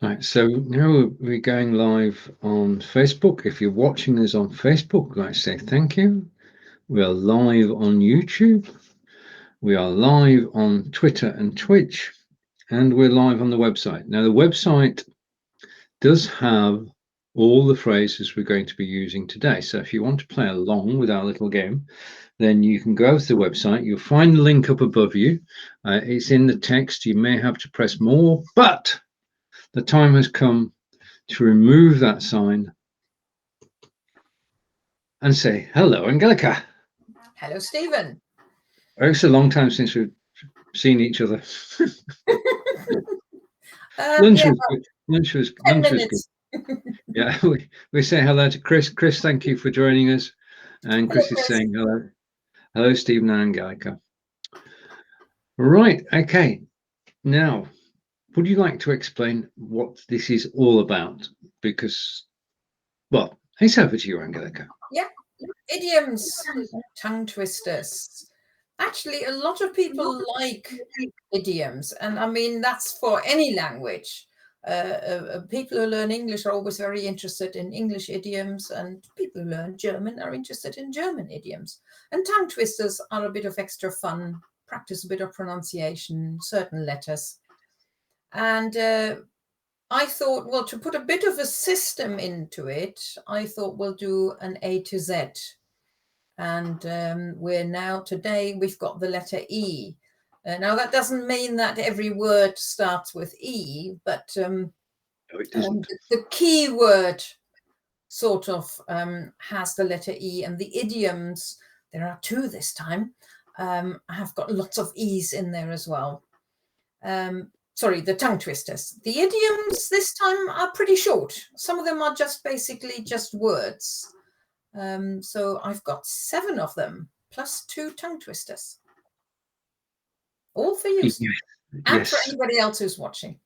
Right, so now we're going live on Facebook. If you're watching us on Facebook, I'd like to say thank you. We are live on YouTube. We are live on Twitter and Twitch, and we're live on the website. Now, the website does have all the phrases we're going to be using today. So if you want to play along with our little game, then you can go to the website. You'll find the link up above you. It's in the text. You may have to press more, but the time has come to remove that sign and say, hello, Angelika. Hello, Stephen. Oh, it's a long time since we've seen each other. Lunch was good. Lunch was good. Yeah, we say hello to Chris. Chris, thank you for joining us. And Chris is saying hello. Hello, Stephen and Angelika. Right, okay. Now, would you like to explain what this is all about? Because, well, it's over to you, Angelika. Yeah, idioms, tongue twisters. Actually, a lot of people like idioms, and I mean, that's for any language. People who learn English are always very interested in English idioms, and people who learn German are interested in German idioms. And tongue twisters are a bit of extra fun, practice a bit of pronunciation, certain letters. And I thought, well, to put a bit of a system into it, I thought we'll do an A to Z. And today we've got the letter E. Now, that doesn't mean that every word starts with E, but No, it doesn't. The key word sort of has the letter E, and the idioms, there are two this time, have got lots of E's in there as well. Sorry, the tongue twisters. The idioms this time are pretty short. Some of them are basically just words. So I've got 7 of them, plus 2 tongue twisters. All for you, and for anybody else who's watching.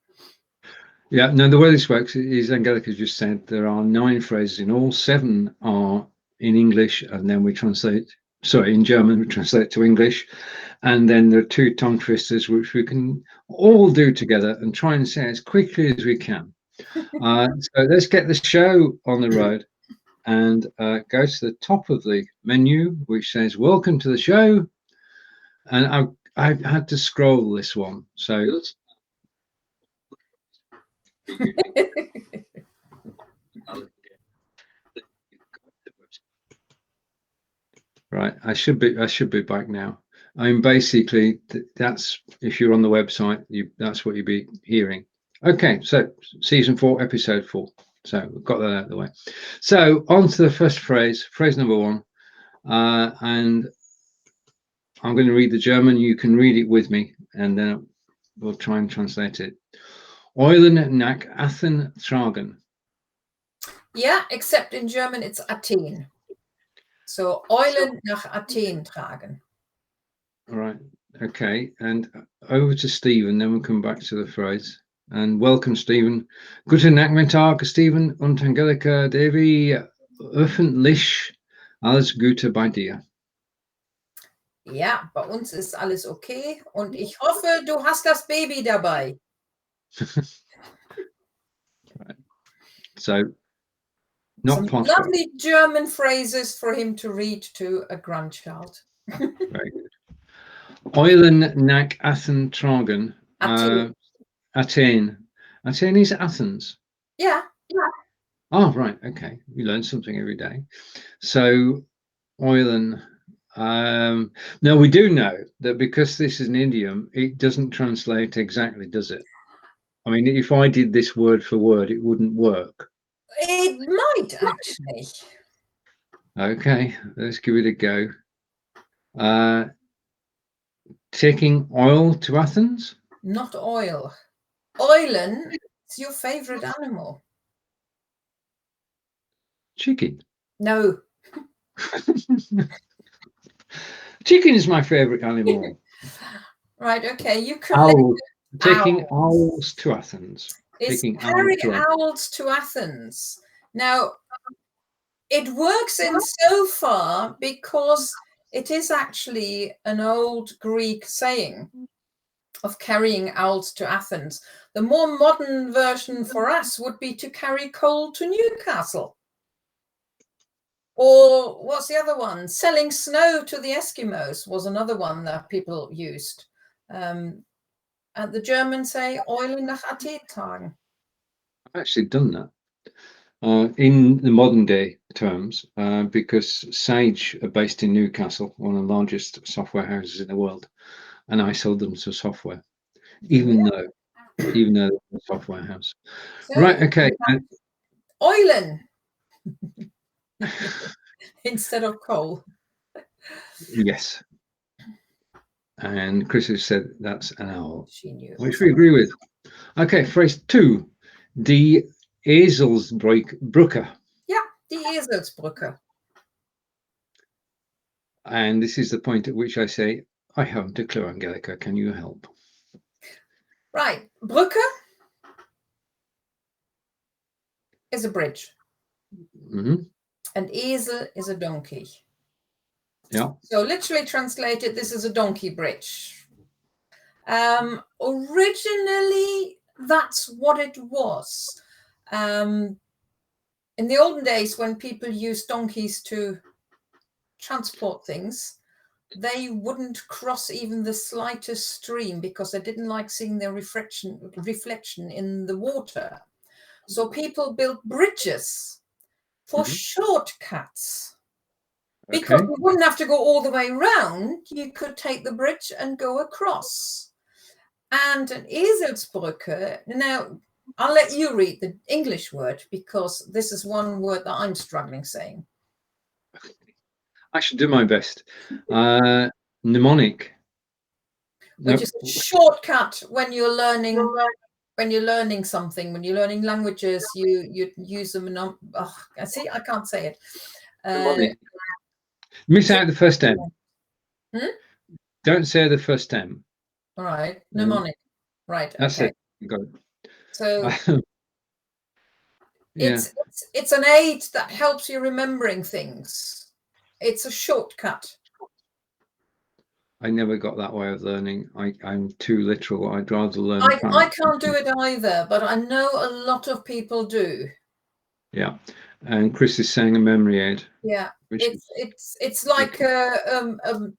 Yeah, no, the way this works is Angelika just said there are 9 phrases in all. 7 are in English, and then we translate, in German, we translate to English. And then there are 2 tongue twisters, which we can all do together and try and say as quickly as we can. So let's get the show on the road and go to the top of the menu, which says, welcome to the show. And I've had to scroll this one. So right, I should be back now. I mean, basically, that's if you're on the website, that's what you'll be hearing. Okay, so season 4, episode 4. So we've got that out of the way. So on to the first phrase number 1, and I'm going to read the German. You can read it with me, and then we'll try and translate it. Eulen nach Athen tragen. Yeah, except in German it's Athen. So Eulen nach Athen tragen. All right. Okay. And over to Stephen, then we'll come back to the phrase. And welcome, Stephen. Guten Nachmittag, Stephen und Angelika, Davey. Öffentlich alles Gute bei dir. Ja, bei uns ist alles okay und ich hoffe, du hast das Baby dabei. Right. So, not some possible. Lovely German phrases for him to read to a grandchild. Very good. Eulen nach Athen tragen. Athen. Athen is Athens. Yeah. Oh, right. Okay. We learn something every day. So, Eulen. Now, we do know that because this is an idiom, it doesn't translate exactly, does it? I mean, if I did this word for word, it wouldn't work. It might, actually. Okay, let's give it a go. Taking oil to Athens? Not oil. Eulen is your favorite animal. Chicken. No. Chicken is my favorite animal. Right, okay. You collect taking owls to Athens. Carry owls to Athens. Now, it works in so far because it is actually an old Greek saying. of carrying owls to Athens. The more modern version for us would be to carry coal to Newcastle. Or what's the other one? Selling snow to the Eskimos was another one that people used. And the Germans say Eulen nach tragen. I've actually done that in the modern day terms, because Sage are based in Newcastle, one of the largest software houses in the world, and I sold them some software, even though they're a software house. So, Right, okay. Eulen instead of coal. Yes. And Chris has said that's an owl, She knew. which we agree with. Okay, phrase 2. Die Eselsbrücke. Yeah, die Eselsbrücke. And this is the point at which I say, I haven't a clue, Angelika, can you help? Right, Brücke is a bridge. Mm-hmm. And Esel is a donkey. Yeah. So literally translated, this is a donkey bridge. Originally, that's what it was. In the olden days, when people used donkeys to transport things, they wouldn't cross even the slightest stream because they didn't like seeing their reflection in the water. So people built bridges for shortcuts. Because you wouldn't have to go all the way round, you could take the bridge and go across. And an Eselsbrücke, now I'll let you read the English word because this is one word that I'm struggling saying. I should do my best. Mnemonic. Which is a shortcut when you're learning something, when you're learning languages, you use them. I see, I can't say it. Miss out the first M. Don't say the first M. All right, mnemonic. Right. That's okay. it. Got it. So yeah. it's an aid that helps you remembering things. It's a shortcut. I never got that way of learning. I'm too literal. I'd rather learn. I can't do it either, but I know a lot of people do. Yeah, and Chris is saying a memory aid. Yeah, it's like isn't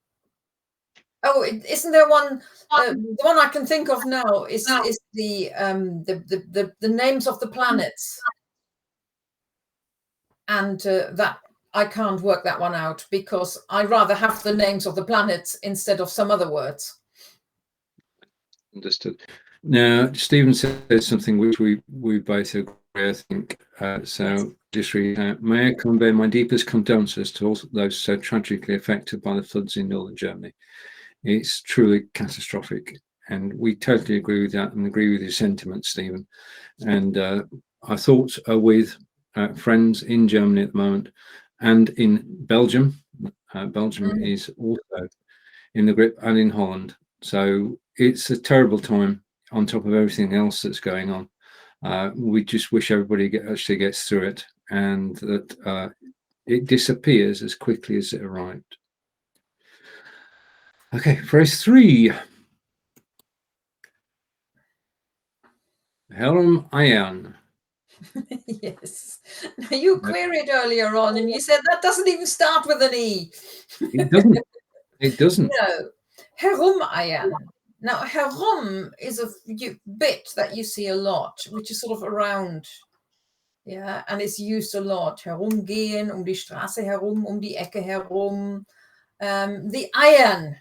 there one? The one I can think of now is the names of the planets, and that I can't work that one out because I rather have the names of the planets instead of some other words. Understood. Now, Stephen says something which we both agree, I think. So just read out. May I convey my deepest condolences to all those so tragically affected by the floods in northern Germany. It's truly catastrophic. And we totally agree with that and agree with your sentiments, Stephen. And our thoughts are with friends in Germany at the moment and in Belgium. Belgium is also in the grip, and in Holland. So it's a terrible time on top of everything else that's going on. We just wish everybody actually gets through it and that it disappears as quickly as it arrived. Okay, phrase 3. Herumeiern. Yes. Now you queried earlier on and you said that doesn't even start with an E. It doesn't. It doesn't. No. Herumeiern. Now, herum is a bit that you see a lot, which is sort of around. Yeah, and it's used a lot. Herumgehen, die Straße herum, die Ecke herum. The eiern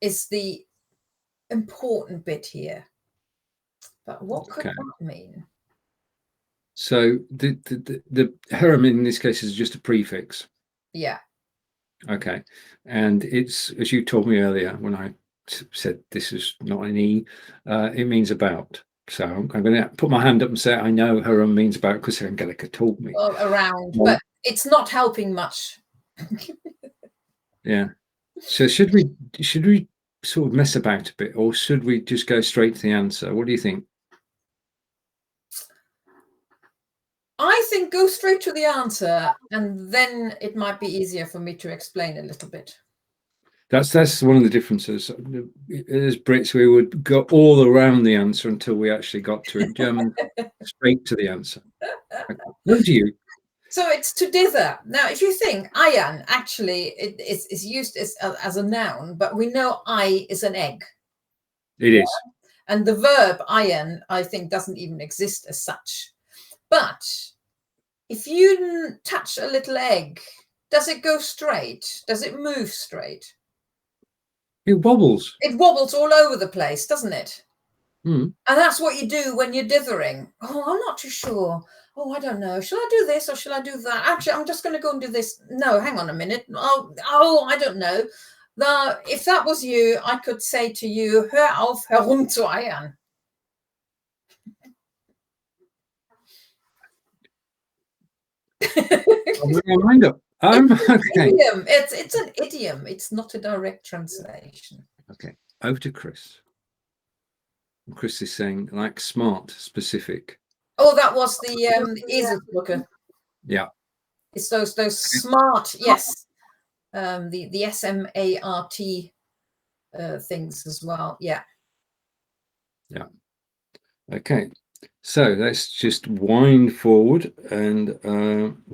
is the important bit here. But what could that mean? So the herum in this case is just a prefix. Yeah. Okay. And it's, as you told me earlier when I said this is not an E, it means about. So I'm going to put my hand up and say I know herum means about because Angelika told me. Well, around, but it's not helping much. Yeah. So should we sort of mess about a bit, or should we just go straight to the answer? What do you think? I think go straight to the answer, and then it might be easier for me to explain a little bit. That's one of the differences. As Brits, we would go all around the answer until we actually got to it. German, straight to the answer. Okay. What do you? So it's to dither. Now, if you think iron, actually, it is used as a noun, but we know I is an egg. It is. And the verb iron, I think, doesn't even exist as such. But if you touch a little egg, does it go straight? Does it move straight? It wobbles. It wobbles all over the place, doesn't it? Mm. And that's what you do when you're dithering. Oh, I'm not too sure. Oh, I don't know. Shall I do this or shall I do that? Actually, I'm just going to go and do this. No, hang on a minute. Oh, I don't know. If that was you, I could say to you, hör auf herumzueiern. Okay. Idiom. It's an idiom. It's not a direct translation. Okay. Over to Chris. Chris is saying like smart, specific. Oh, that was the Eselsbrücke. Yeah. It's those smart, yes. The SMART things as well. Yeah. Yeah. Okay. So let's just wind forward and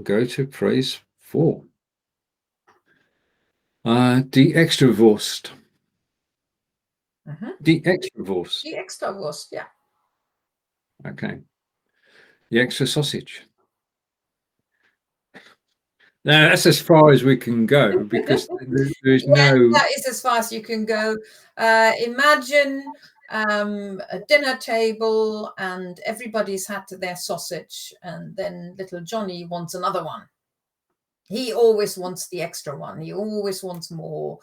go to phrase 4. Die Extrawurst. Die Extrawurst. Die Extrawurst, yeah. Okay. The extra sausage. Now that's as far as we can go because there's no. That is as far as you can go. Imagine a dinner table and everybody's had their sausage, and then little Johnny wants another one. He always wants the extra one. He always wants more,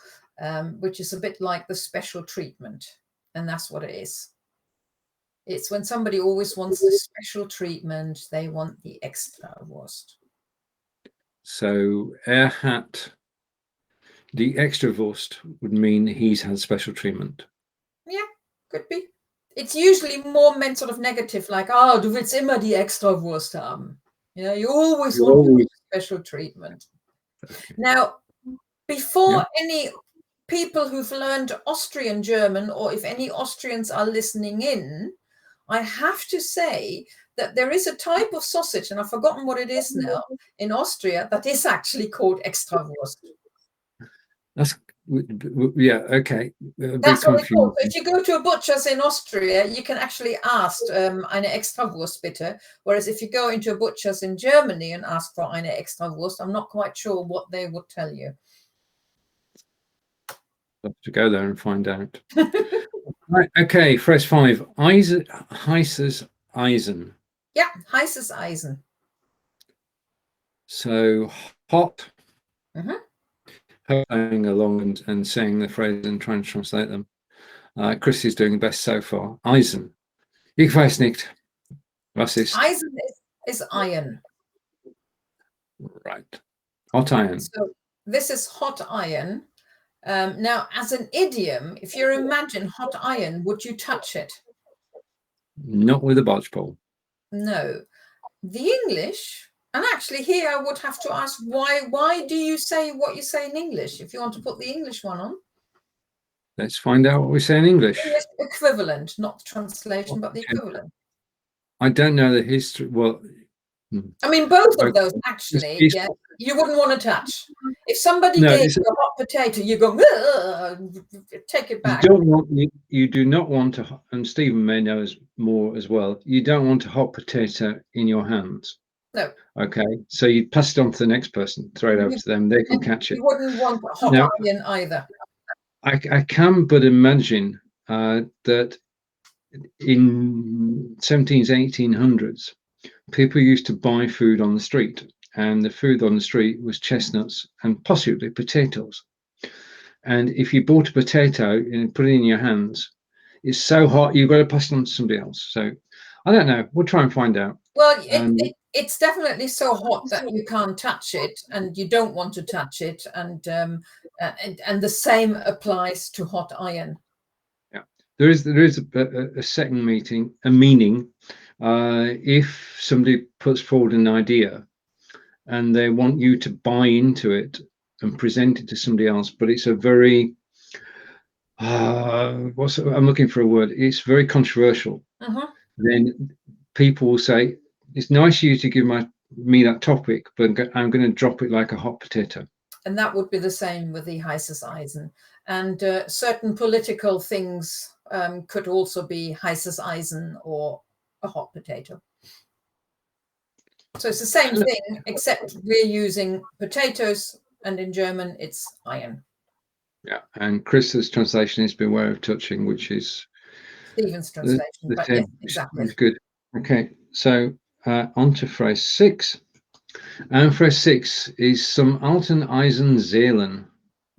which is a bit like the special treatment, and that's what it is. It's when somebody always wants the special treatment, they want the Extrawurst. So hat, the Extrawurst would mean he's had special treatment. Yeah, could be. It's usually more meant sort of negative, like, oh, du willst immer die Extrawurst haben. Yeah, you always want special treatment. Okay. Now, before any people who've learned Austrian German, or if any Austrians are listening in, I have to say that there is a type of sausage, and I've forgotten what it is now, in Austria, that is actually called Extrawurst. That's, yeah, okay. That's what it's called. If you go to a butcher's in Austria, you can actually ask eine Extrawurst bitte. Whereas if you go into a butcher's in Germany and ask for eine Extrawurst, I'm not quite sure what they would tell you. I'll have to go there and find out. Right, okay, phrase 5. Heißes Eisen. Yeah, heißes Eisen. So hot. Going along and saying the phrase and trying to translate them. Chris is doing the best so far. Eisen. Ich weiß nicht. Was ist? Eisen is iron. Right. Hot iron. So this is hot iron. Now, as an idiom, if you imagine hot iron, would you touch it? Not with a barge pole. No. The English, and actually here I would have to ask, why do you say what you say in English, if you want to put the English one on? Let's find out what we say in English. Equivalent, not the translation, but the equivalent. I don't know the history. Well, I mean, both of those actually, yeah, you wouldn't want to touch. If somebody gave you a hot potato, you go, take it back. You do not want to, and Stephen may know more as well, you don't want a hot potato in your hands. No. Okay, so you pass it on to the next person, throw it over to them, they can catch it. You wouldn't want a hot iron either. I can but imagine that in 1700s, 1800s, people used to buy food on the street, and the food on the street was chestnuts and possibly potatoes. And if you bought a potato and put it in your hands, it's so hot you've got to pass it on to somebody else. So I don't know. We'll try and find out. Well, it's definitely so hot that you can't touch it, and you don't want to touch it, and the same applies to hot iron. Yeah, there is a second meaning. If somebody puts forward an idea and they want you to buy into it and present it to somebody else, but it's a very I'm looking for a word. It's very controversial. Then people will say, it's nice of you to give me that topic, but I'm going to drop it like a hot potato. And that would be the same with the heißes Eisen. And certain political things could also be heißes Eisen or a hot potato. So it's the same thing, except we're using potatoes, and in German it's iron. Yeah, and Chris's translation is beware of touching, which is Stephen's translation, but yes, exactly. It's good. Okay, so on to phrase 6. And phrase 6 is some alten, Eisen, zählen.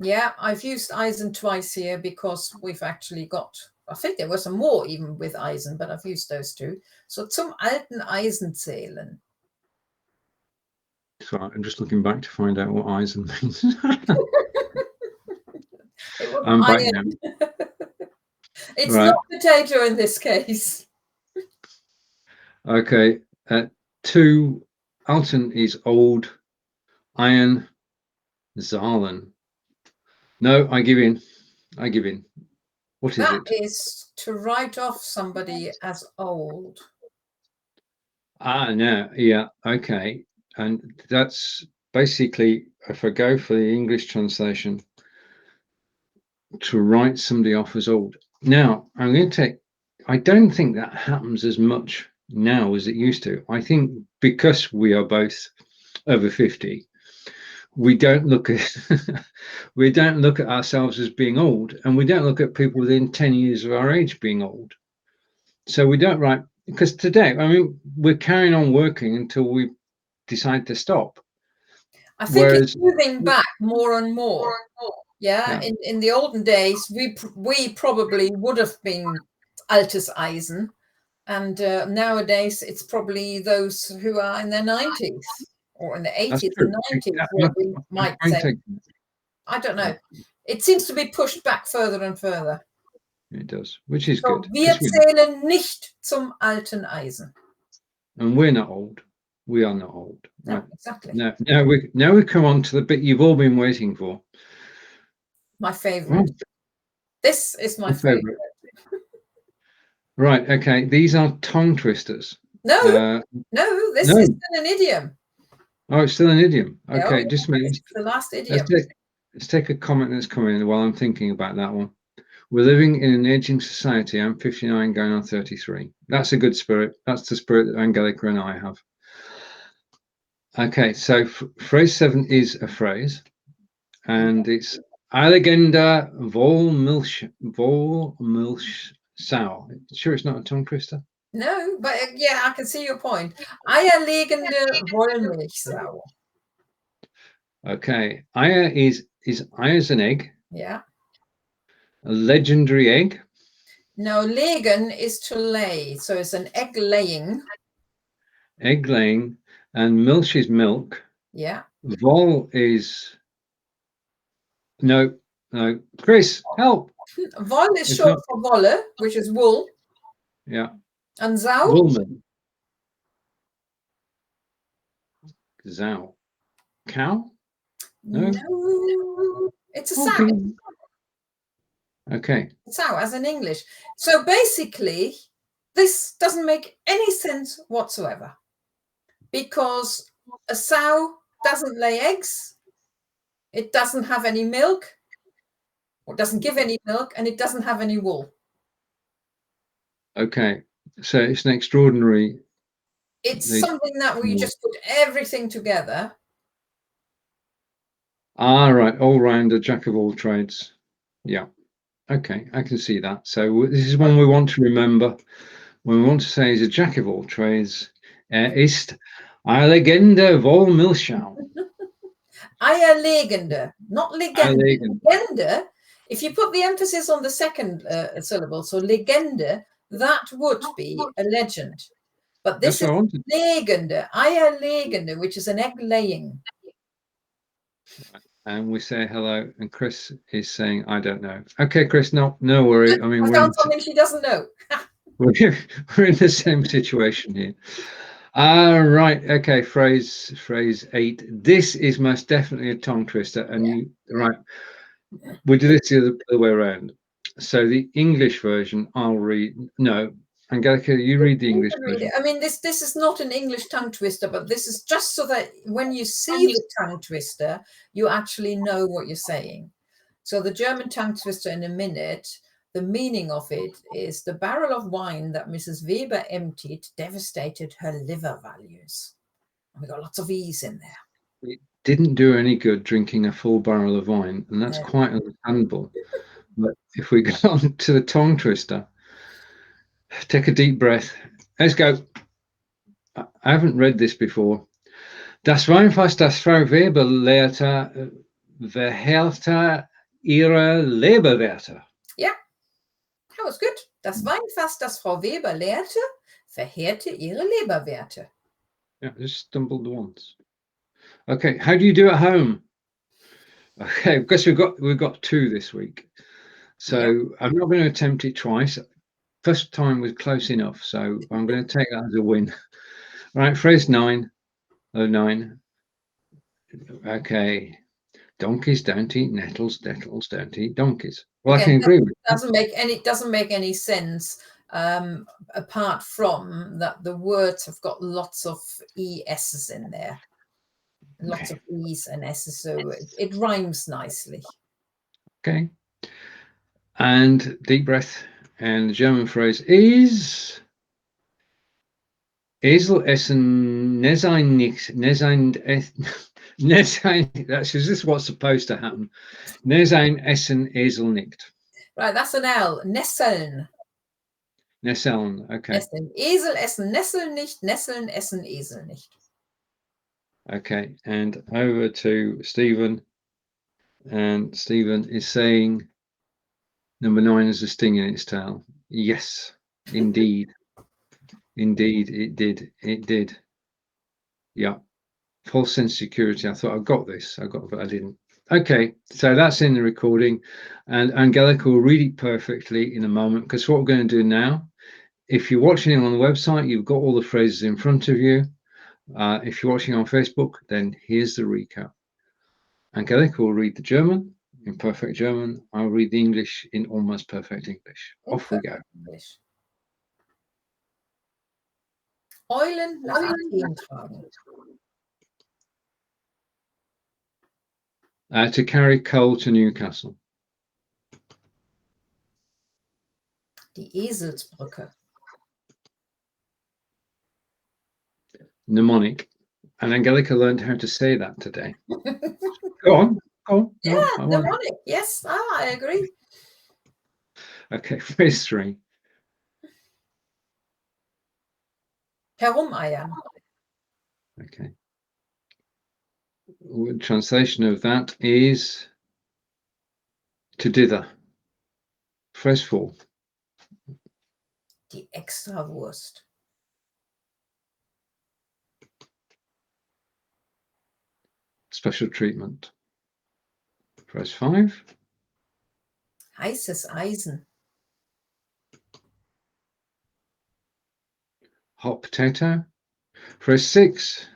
Yeah, I've used Eisen twice here because we've actually got, I think there were some more even with Eisen, but I've used those two. So zum alten Eisen zählen. So I'm just looking back to find out what Eisen means. It was I'm back iron. now. It's right. Not potato in this case. Okay. 2, alten is old, iron, zahlen. No, I give in. I give in. What is it? That is to write off somebody as old. No, yeah, okay. And that's basically, if I go for the English translation, to write somebody off as old. Now, I'm going to take, I don't think that happens as much now as it used to. I think because we are both over 50, we don't look at we don't look at ourselves as being old, and we don't look at people within 10 years of our age being old. So we don't write, because today, I mean, we're carrying on working until we decide to stop. I think it's moving back more and more. Yeah. In the olden days, we probably would have been altes Eisen, and nowadays it's probably those who are in their 90s or in the 80s and 90s where we might say, I don't know. It seems to be pushed back further and further. It does, which is good. Wir zählen nicht zum alten Eisen. And we're not old. We are not old. No, right. Exactly. Now we come on to the bit you've all been waiting for. My favorite. Oh. This is my favorite. Right. Okay. These are tongue twisters. No, this is still an idiom. Oh, it's still an idiom. Okay, just a minute. It's the last idiom. Let's take a comment that's coming in while I'm thinking about that one. We're living in an aging society. I'm 59, going on 33. That's a good spirit. That's the spirit that Angelika and I have. Okay, so phrase 7 is a phrase, and it's eierlegende Wollmilchsau. Sure, it's not a tongue twister. No, but yeah, I can see your point. Eierlegende Wollmilchsau. Okay, Eier is an egg. Yeah. A legendary egg. No, legen is to lay, so it's an egg laying. Egg laying, and milch is milk. Yeah. Vol is no. Chris, help. Vol is short for wolle, which is wool. Yeah. And zau? Woolman. Zau. Cow? No. It's a sow. Okay. Sow, as in English. So basically, this doesn't make any sense whatsoever, because a sow doesn't lay eggs, it doesn't have any milk, or doesn't give any milk, and it doesn't have any wool. Okay, so it's an extraordinary... It's something that we just put everything together. Ah, right, all-rounder, jack of all trades. Yeah, okay, I can see that. So this is one we want to remember. When we want to say he's a jack of all trades, ist eierlegende Wollmilchsau. Eierlegende, not legende. Legende, if you put the emphasis on the second syllable, so legende, that would be a legend. But this is legende, eierlegende, which is an egg laying. And we say hello, and Chris is saying, I don't know. Okay, Chris, no worry. I mean, I found something she doesn't know. we're in the same situation here. Right, okay, phrase 8. This is most definitely a tongue twister, and you right. We do this the other way around. So the English version, I'll read. No, Angelika, you read the English version. I mean, this is not an English tongue twister, but this is just so that when you see the tongue twister, you actually know what you're saying. So the German tongue twister in a minute, the meaning of it is the barrel of wine that Mrs. Weber emptied devastated her liver values. And we got lots of E's in there. It didn't do any good drinking a full barrel of wine, and that's quite understandable. But if we go on to the tongue twister, take a deep breath. Let's go. I haven't read this before. Das Weinfass, das Frau Weber leerte, verheerte, ihre Leberwerte. Yeah, that was good. Das Weinfass, das Frau Weber leerte, verheerte ihre Leberwerte. Yeah, I just stumbled once. Okay, how do you do at home? Okay, because we've got 2 this week, so yeah. I'm not going to attempt it twice. First time was close enough, so I'm going to take that as a win. All right, phrase 9. Oh, 9. Okay, donkeys don't eat nettles. Nettles don't eat donkeys. Well, again, I can agree with that. It doesn't make any sense apart from that the words have got lots of ESs in there. Lots of E's and S's, so it rhymes nicely. Okay. And deep breath. And the German phrase is Esel, essen, nicht, that's is this what's supposed to happen? Essen, Esel, nicht. Right, that's an L. Nesseln. Nesseln, okay. Nesseln. Esel essen Nesseln nicht, Nesseln essen Esel nicht. Okay, and over to Stephen. And Stephen is saying number 9 is a sting in its tail. Yes, indeed. Indeed, it did. It did. Yeah. False sense of security. I thought I got this. But I didn't. Okay, so that's in the recording, and Angelika will read it perfectly in a moment, because what we're going to do now, if you're watching it on the website, you've got all the phrases in front of you. If you're watching on Facebook, then here's the recap. Angelika will read the German in perfect German. I'll read the English in almost perfect English. Off we go. English. Eulen nach Athen tragen. To carry coal to Newcastle. Die Eselsbrücke. Mnemonic. And Angelika learned how to say that today. Go on. Yeah, mnemonic. Yes, I agree. Okay, phrase 3. Herumeiern. Okay. Translation of that is to dither. Phrase 4. Die Extrawurst. Special treatment. Phrase 5. Heißes Eisen. Hot potato. Phrase 6.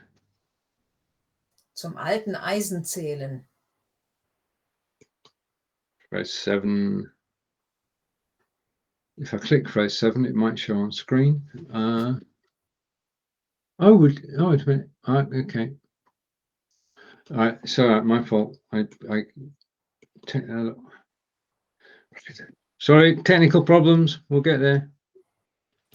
Zum alten Eisen zählen. Phrase 7. If I click phrase 7, it might show on screen. Wait a minute. Okay. All right, sorry, my fault. Sorry, technical problems. We'll get there.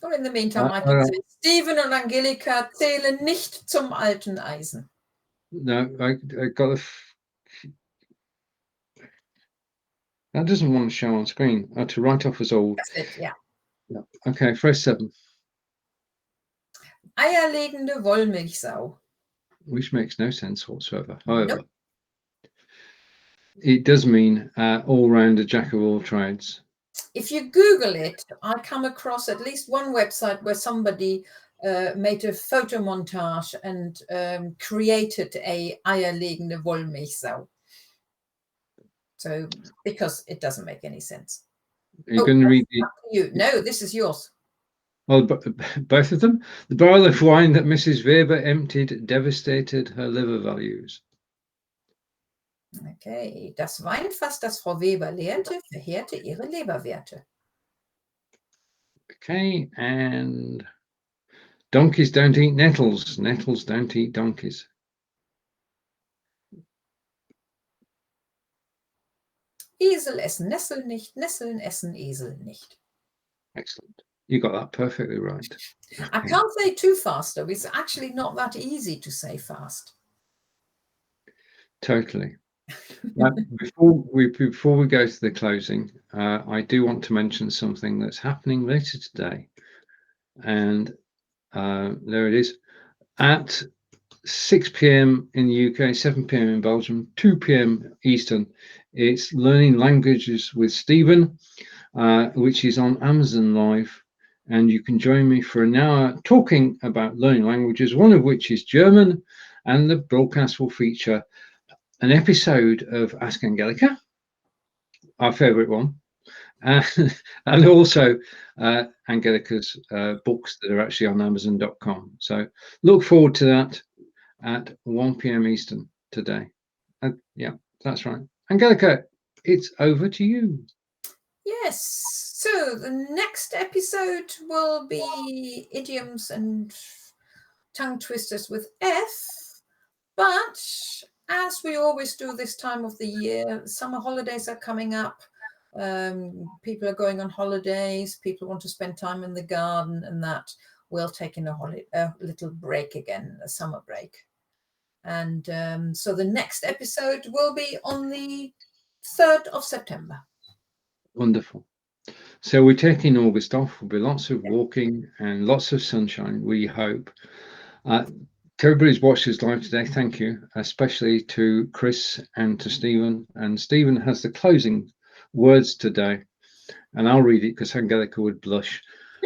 Or in the meantime, I can say, Stephen und Angelika zählen nicht zum alten Eisen. No, I got that doesn't want to show on screen. To write off as old. That's it, yeah. Okay, phrase 7. Eierlegende Wollmilchsau. Which makes no sense whatsoever. However, it does mean all-rounder jack of all trades. If you Google it, I come across at least one website where somebody made a photo montage and created a eierlegende Wollmilchsau. So, because it doesn't make any sense. You're going to read you. No, this is yours. Well, both of them. The barrel of wine that Mrs. Weber emptied devastated her liver values. Okay, das Weinfass, das Frau Weber leerte, verheerte ihre Leberwerte. Okay, and donkeys don't eat nettles. Nettles don't eat donkeys. Esel essen Nesseln nicht, Nesseln essen Esel nicht. Excellent. You got that perfectly right. I can't say too fast though. It's actually not that easy to say fast. Totally. Before we go to the closing, I do want to mention something that's happening later today, and there it is at 6 p.m. in the UK, 7 p.m. in Belgium, 2 p.m. Eastern. It's Learning Languages with Stephen, which is on Amazon Live, and you can join me for an hour talking about learning languages, one of which is German, and the broadcast will feature an episode of Ask Angelika, our favorite one, and also Angelika's books that are actually on Amazon.com. So look forward to that at 1 p.m. Eastern today. Yeah, that's right. Angelika, it's over to you. Yes. So the next episode will be idioms and tongue twisters with F. But as we always do this time of the year, summer holidays are coming up. People are going on holidays. People want to spend time in the garden, and that we'll take in a little break again, a summer break. And so the next episode will be on the 3rd of September. Wonderful. So we're taking August off. There'll be lots of walking and lots of sunshine, we hope. To everybody who's watched us live today, thank you, especially to Chris and to Stephen. And Stephen has the closing words today, and I'll read it because Angelika would blush.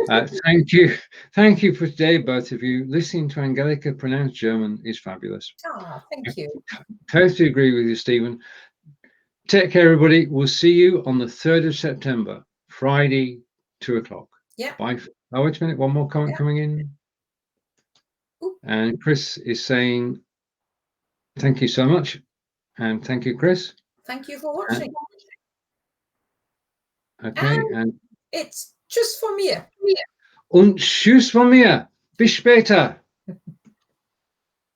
Thank you for today, both of you. Listening to Angelika pronounce German is fabulous. Thank you. Totally agree with you, Stephen. Take care, everybody. We'll see you on the 3rd of September, Friday, 2 o'clock. Yeah. Bye. Oh, wait a minute. One more comment coming in. Ooh. And Chris is saying, thank you so much. And thank you, Chris. Thank you for watching. Okay. And it's tschüss von mir. Und tschüss von mir. Bis später.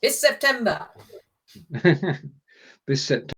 Bis September. Bis September.